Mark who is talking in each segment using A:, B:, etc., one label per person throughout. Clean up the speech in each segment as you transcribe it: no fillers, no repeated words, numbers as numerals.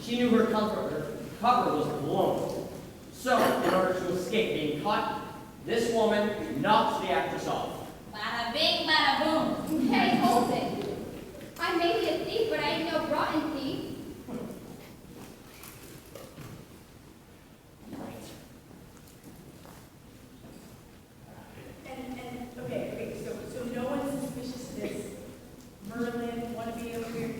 A: She knew her cover was blown. So, in order to escape being caught, this woman knocked the actress off.
B: Bada bing, bada boom.
C: Hey, hold it. I may be a thief, but I ain't no rotten thief.
D: Okay, so no one's suspicious of this Merlin wannabe over here?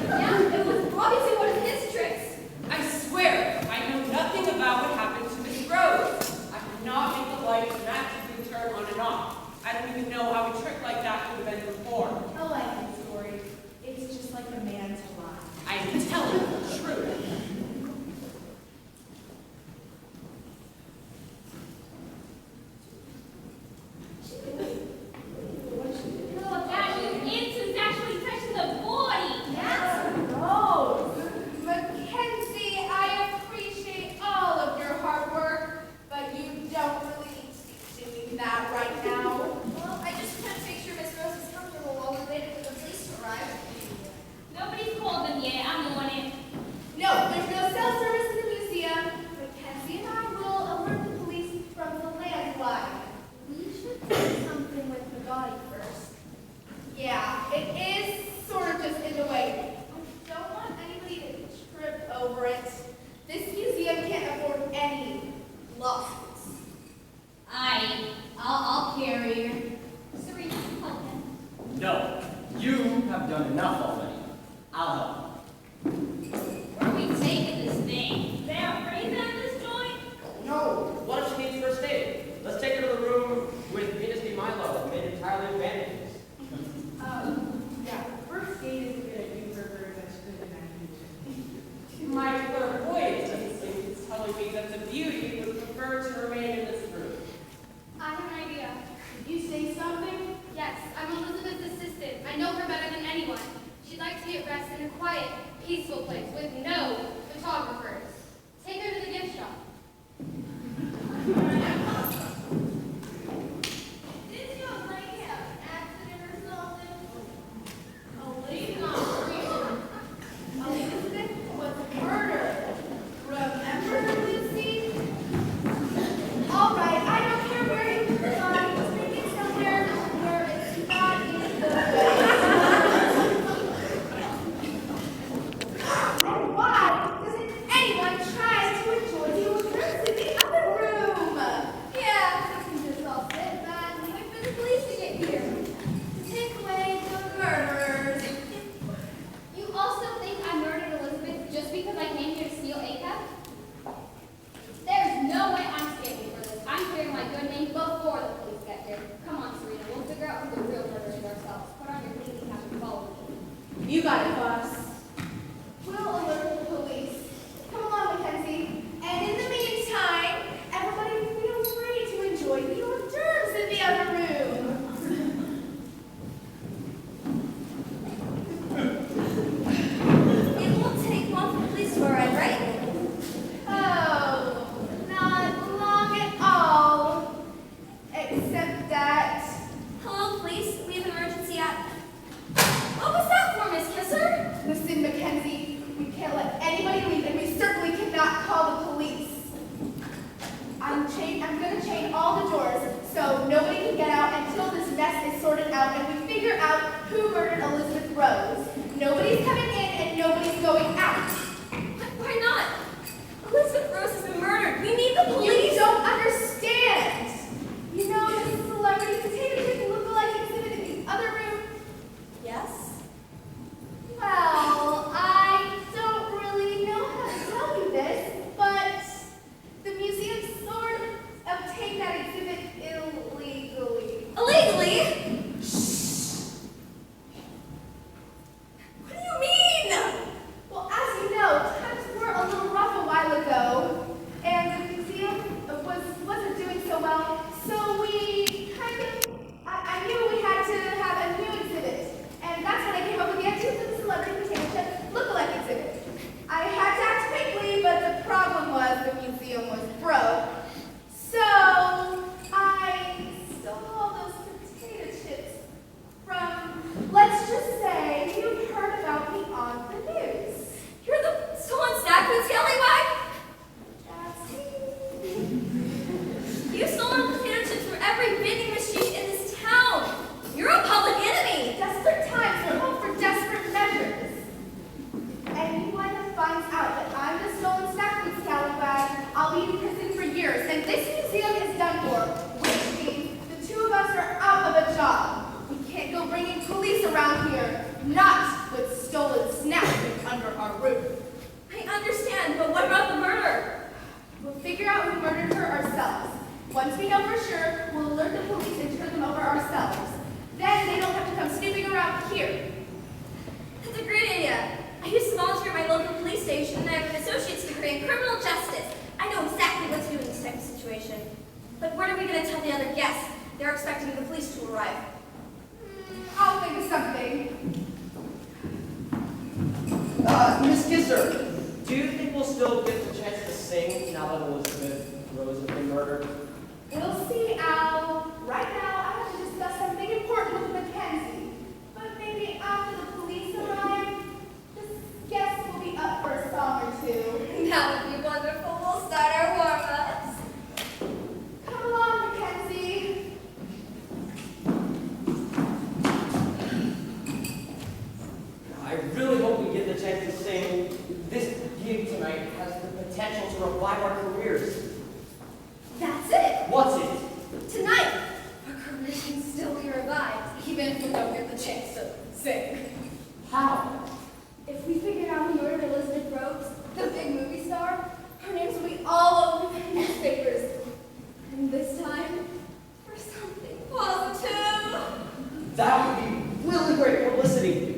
C: Yeah, it was obviously one of his tricks.
D: I swear, I know nothing about what happened to Miss Rose. I could not make the lights magically turn on and off. I don't even know how a trick like that could have been performed.
E: I like the story. It's just like a man's lie.
D: I'm telling you the truth.
B: Oh, that is actually touching the body.
C: That's gross. Mackenzie, I appreciate all of your hard work, but you don't really need to be doing that right now. Well, I just want to make sure Miss Rose is comfortable while we waited for the police to arrive.
B: Nobody's called them yet. I'm on it.
C: No, there's no cell service in the museum. Mackenzie and I will alert the police from the landline. We should do something with the body first. Yeah, it is sort of just in the way. I don't want anybody to trip over it. This museum can't afford any losses.
B: I'll carry her. Serena, help him.
A: No, you have done enough already. I'll help.
B: Where are we taking this thing? They are raising at this joint?
A: No, what if she needs first aid? Let's take her to the room with Venus de Milo, made entirely of bandages.
E: Yeah, first aid is a good idea for very much good imagination.
D: My clairvoyance instinct is telling me that the beauty would prefer to remain in this room.
C: I have an idea.
E: Did you say something?
C: Yes, I'm Elizabeth's assistant. I know her better than anyone. She'd like to get rest in a quiet, peaceful place with no photographers. Take her to the gift shop. Didn't you lady have an accident or something? Oh, lady not real. Elizabeth was murdered. Remember, Lucy? All right, I don't care where you put the body. Just make it somewhere where it's not in the way. Why doesn't anyone try to
A: Miss Kisser, do you think we'll still get the chance to sing now that Elizabeth Rose has been murdered?
C: We'll see, Al. Right now, I have to discuss something important with Mackenzie. But maybe after the police arrive, the guests will be up for a song or two.
B: That would be wonderful. We'll start our warm-ups.
C: Come along, Mackenzie.
A: I really hope we get the chance to sing. This gig tonight has the potential to revive our careers.
C: That's it.
A: What's it?
C: Tonight, our careers can still be revived, even if we don't get the chance to sing.
A: How?
C: If we figure out who murdered Elizabeth Rose, the big movie star, her names will be all over the newspapers. And this time, for something positive.
A: That would be really great publicity.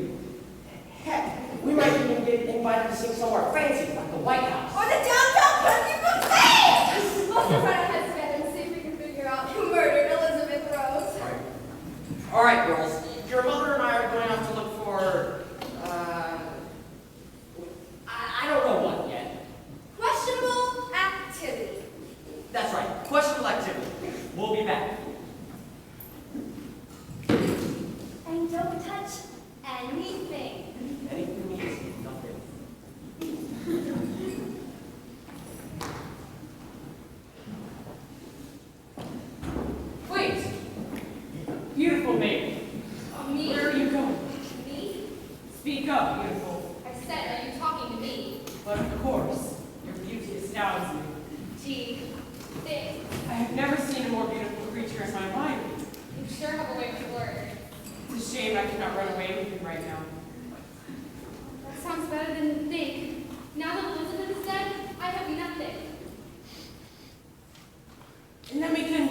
A: Heck, we might even get invited to sing somewhere fancy, like the White House.
C: Or the downtown country buffet! Let's just run our heads together and see if we can figure out who murdered Elizabeth Rose.
A: All right, girls. Your mother and I are going out to look for, I don't know what yet.
C: Questionable activity.
A: That's right, questionable activity. We'll be back.
C: And don't touch anything.
A: Anything means nothing.
D: Wait! Beautiful maid.
B: Me?
D: Where are you going?
B: Me?
D: Speak up, beautiful.
B: I said, are you talking to me?
D: But of course, your beauty astounds me.
B: Gee, thanks.
D: I have never seen a more beautiful creature in my mind.
B: You sure have a way with words.
D: It's a shame I cannot run away with him right now.
C: That sounds better than you think. Now that Elizabeth is dead, I have nothing.
D: And then we can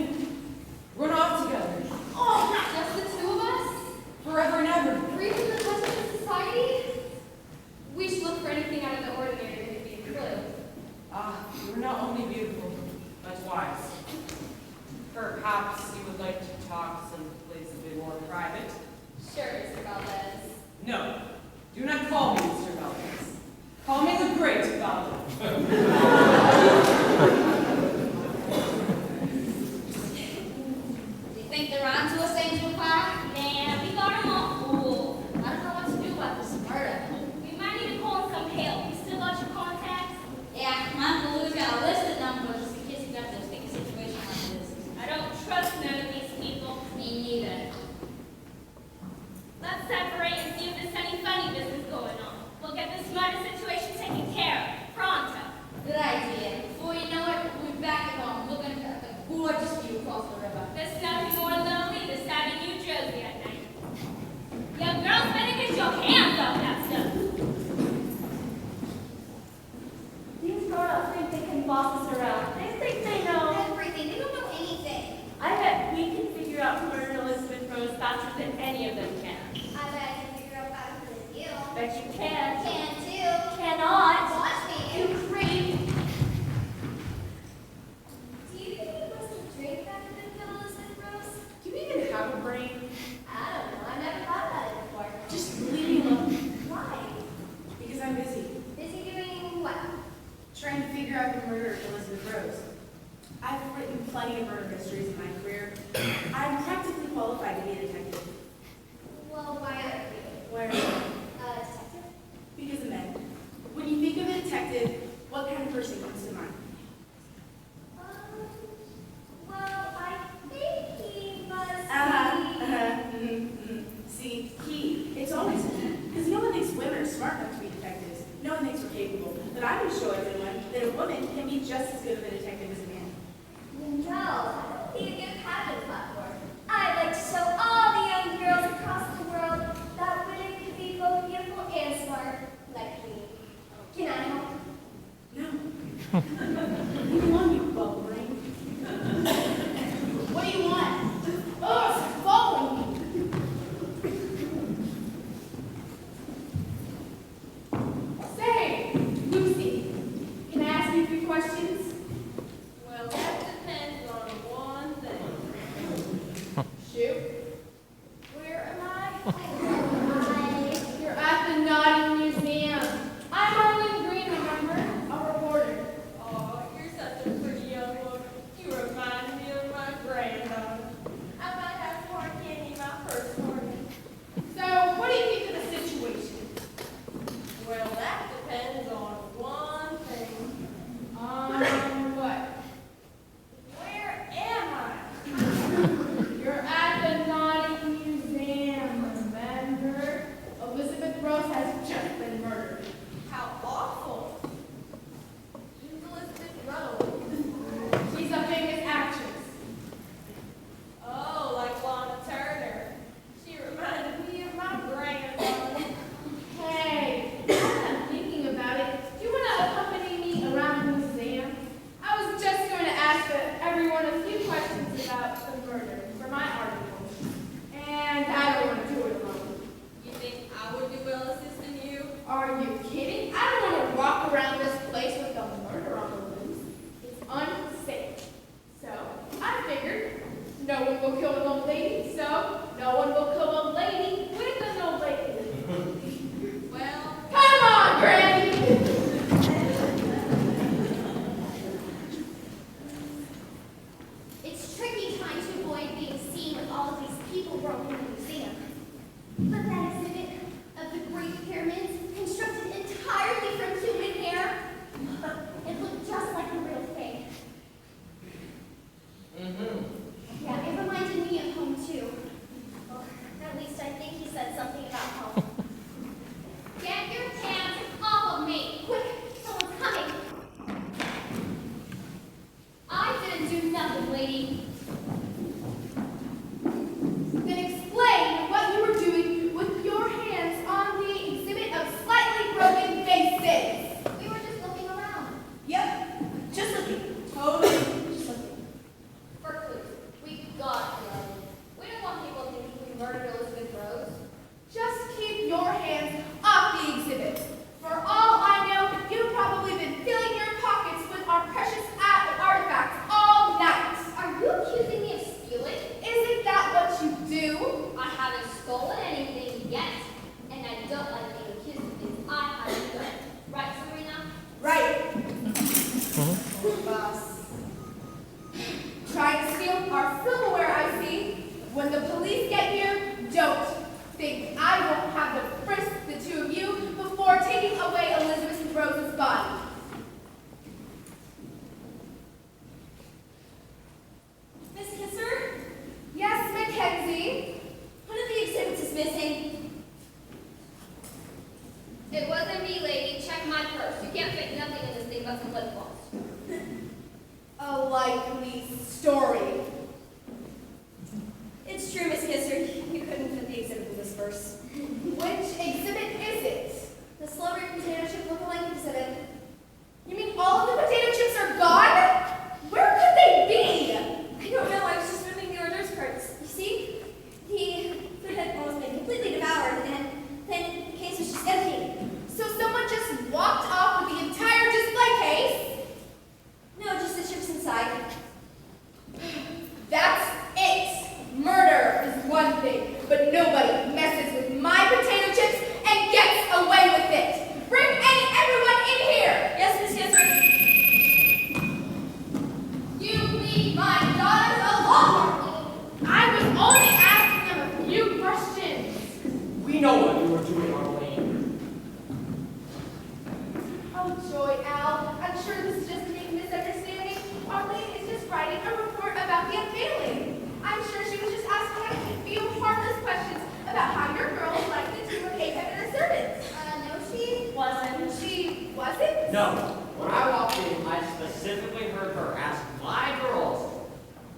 D: run off together,
C: Oh, just the two of us?
D: forever and ever.
C: Free from the touch of society? We should look for anything out of the ordinary that could be a clue.
D: You are not only beautiful, but wise. Perhaps you would like to talk someplace a bit more private?
B: Sure, Mr. Valdez.
D: No, do not call me Mr. Valdez. Call me the Great Valdez.
B: Do you think they're onto us, Angel Pie? Nah, we got them all fooled. I don't know what to do about this murder. We might need to call some help. You still got your contacts? Yeah, I'm Lou's got a list of numbers just in case you got to stick a situation like this. I don't trust none of these people. Me neither. Let's separate and see if there's any funny business going on. We'll get this murder situation taken care of. Pronto. Good idea. Before you know it, we'll be back at home looking at the gorgeous view across the river. There's nothing more lonely this side of New Jersey at night. Yo, girls, better get your hands off that stuff.
F: These grown-ups think they can boss us around. They think they know.
C: Everything. They don't know anything.
F: I bet we can figure out who murdered Elizabeth Rose faster than any of them can.
C: I bet I can figure out faster than you.
F: Bet you can.
C: Can too.
F: Cannot.
C: Watch me.
F: You creep.
C: Do you think it was the drink that did kill Elizabeth Rose?
E: Do you even have a brain?
C: I don't know. I never thought about it before.
E: Just leave me alone.
C: Why?
E: Because I'm busy.
C: Busy doing what?
E: Trying to figure out who murdered Elizabeth Rose. I've written plenty of murder mysteries in my career. I'm practically qualified to be a detective.
C: Well, why aren't you?
E: Where?
C: Detective?
E: Because of men. When you think of a detective, what kind of person comes to mind?
C: Well, I think he must
E: See, it's always him. Because no one thinks women are smart enough to be detectives. No one thinks we're capable. But I'm going to show everyone that a woman can be just as good of a detective as a man.
C: No, that would be a good pageant platform. I'd like to show all the young girls across the world that women can be both beautiful and smart, like me. Can I help?
E: No. Leave me alone, you bubble brain. What do you want? Oh, it's following me. Say, Lucy, can I ask you a few questions?
B: Well, that depends on one thing.
E: Shoot.
C: Where am I?
E: You're at the Naughty Museum.
C: likely story.
G: It's true, Miss Kisser. You couldn't fit the exhibit in this verse.
C: Which exhibit is it?
G: The celebrity potato chip look-alike exhibit.
C: You mean all of the potato chips are gone? Where could they be?
G: I don't know. I was just moving the hors d'oeuvres carts. You see, the food had almost been completely devoured, and then the case was just empty.
C: So someone just walked off with the entire display case?
G: No, just the chips inside.
C: That's it. Murder is one thing, but nobody messes with my potato chips and gets away with it. Bring everyone in here.
G: Yes, Miss Kisser.
C: You leave my daughters alone.
F: I was only asking them a few questions.
A: We know what you were doing, Arlene.
C: Oh, joy, Al. I'm sure this is just a big misunderstanding. Arlene is just writing a report about the unveiling. I'm sure she was just asking a few harmless questions about how your girls like the team of Ahab and her servants.
G: No, she wasn't.
C: She wasn't?
A: No. When I walked in, I specifically heard her ask my girls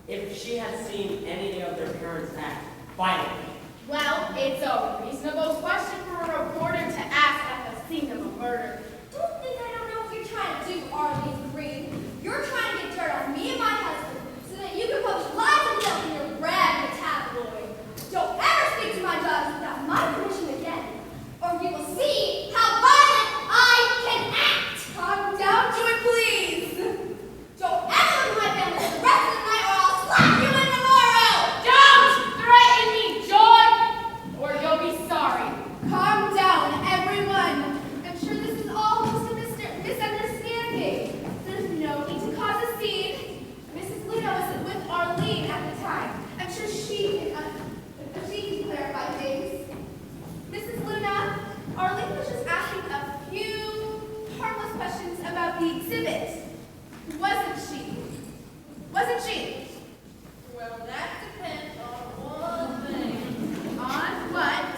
A: if she had seen any of their parents act violently.
F: Well, it's a reasonable question for a reporter to ask at the scene of a murder.
G: Don't think I don't know what you're trying to do, Arlene Green. You're trying to get dirt on me and my husband so that you can publish lies and guilt in your rag tabloid. Don't ever speak to my daughters without my permission again, or you will see how violent I can act.
C: Calm down, Joy, please.
G: Don't ever look at my family for the rest of the night, or I'll slap you in tomorrow.
F: Don't threaten me, Joy, or you'll be sorry.
C: Calm down, everyone. I'm sure this is all just a misunderstanding. There's no need to cause a scene. Mrs. Luna was with Arlene at the time. I'm sure she can clarify things. Mrs. Luna, Arlene was just asking a few harmless questions about the exhibit. Wasn't she? Wasn't she?
F: Well, that depends on one thing.
C: On what?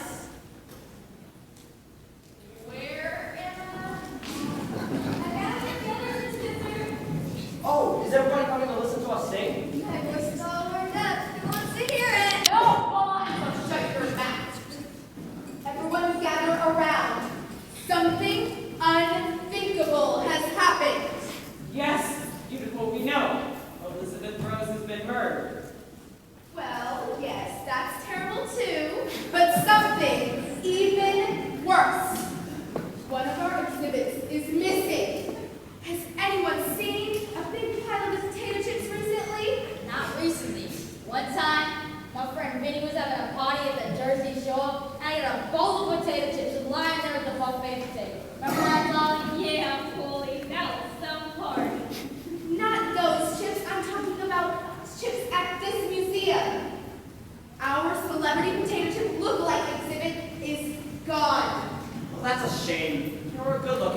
F: Where am
G: I got it together, Miss Kisser.
A: Oh, is everybody coming to listen to us sing?
G: My voice is all warmed up. Who wants to hear it?
F: I? No one!
C: So shut your mouth. Everyone gather around. Something unthinkable has happened.
D: Yes, beautiful, we know. Elizabeth Rose has been murdered.
C: Well, yes, that's terrible too, but something even worse. One of our exhibits is missing. Has anyone seen a big pile of potato chips recently?
B: Not recently. One time, my friend Vinny was having a party at the Jersey Shore, and I got a bowl of potato chips and lying there at the buffet table. Remember that, Molly?
F: Yeah, Polly, that was some party.
C: Not those chips. I'm talking about chips at this museum. Our celebrity potato chip look-alike exhibit is gone.
A: Well, that's a shame. They were good looking.